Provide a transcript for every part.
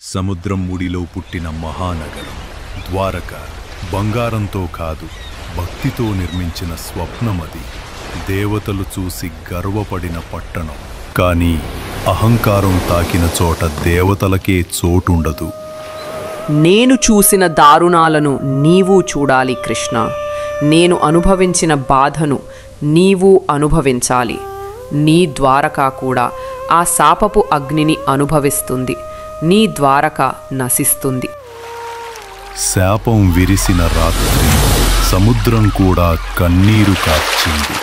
సముద్రం ముడిలో పుట్టిన మహానగరం ద్వారక బంగారంతో కాదు భక్తితో నిర్మించిన స్వప్నమది. దేవతలు చూసి గర్వపడిన పట్టణం. కానీ అహంకారం తాకిన చోట దేవతలకే చోటుండదు. నేను చూసిన దారుణాలను నీవు చూడాలి కృష్ణ. నేను అనుభవించిన బాధను నీవు అనుభవించాలి. నీ ద్వారక కూడా ఆ శాపపు అగ్నిని అనుభవిస్తుంది. నీ ద్వారక నశిస్తుంది. శాపం విరిసిన రాత్రి సముద్రం కూడా కన్నీరు కార్చింది.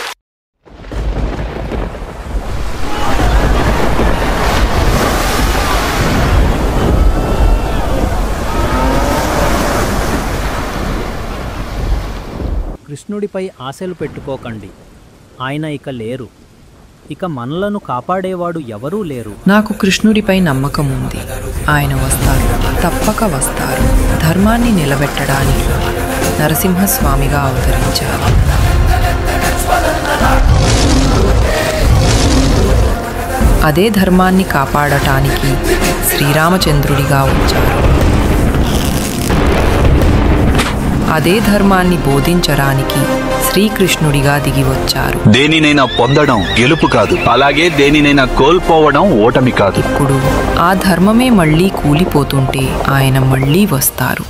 కృష్ణుడిపై ఆశలు పెట్టుకోకండి. ఆయన ఇక లేరు. ఇక మనలను కాపాడేవాడు ఎవరూ లేరు. నాకు కృష్ణుడిపై నమ్మకం ఉంది. ఆయన వస్తారు, తప్పక వస్తారు. ధర్మాన్ని నిలబెట్టడానికి నరసింహస్వామిగా అవతరించారు. అదే ధర్మాన్ని కాపాడటానికి శ్రీరామచంద్రుడిగా వచ్చారు. అదే ధర్మాన్ని బోధించడానికి శ్రీకృష్ణుడిగా దిగి వచ్చారు. దేనినైనా పొందడం గెలుపు కాదు, అలాగే దేనినైనా కోల్పోవడం ఓటమి కాదు. ఇప్పుడు ఆ ధర్మమే మళ్ళీ కూలిపోతుంటే ఆయన మళ్ళీ వస్తారు.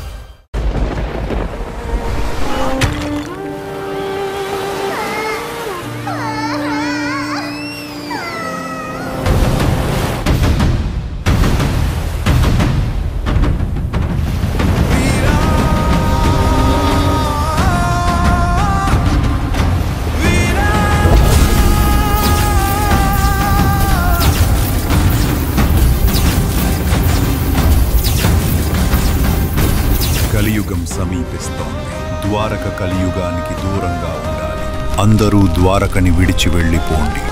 కలియుగం సమీపిస్తోంది. ద్వారక కలియుగానికి దూరంగా ఉండాలి. అందరూ ద్వారకని విడిచి వెళ్ళిపోండి.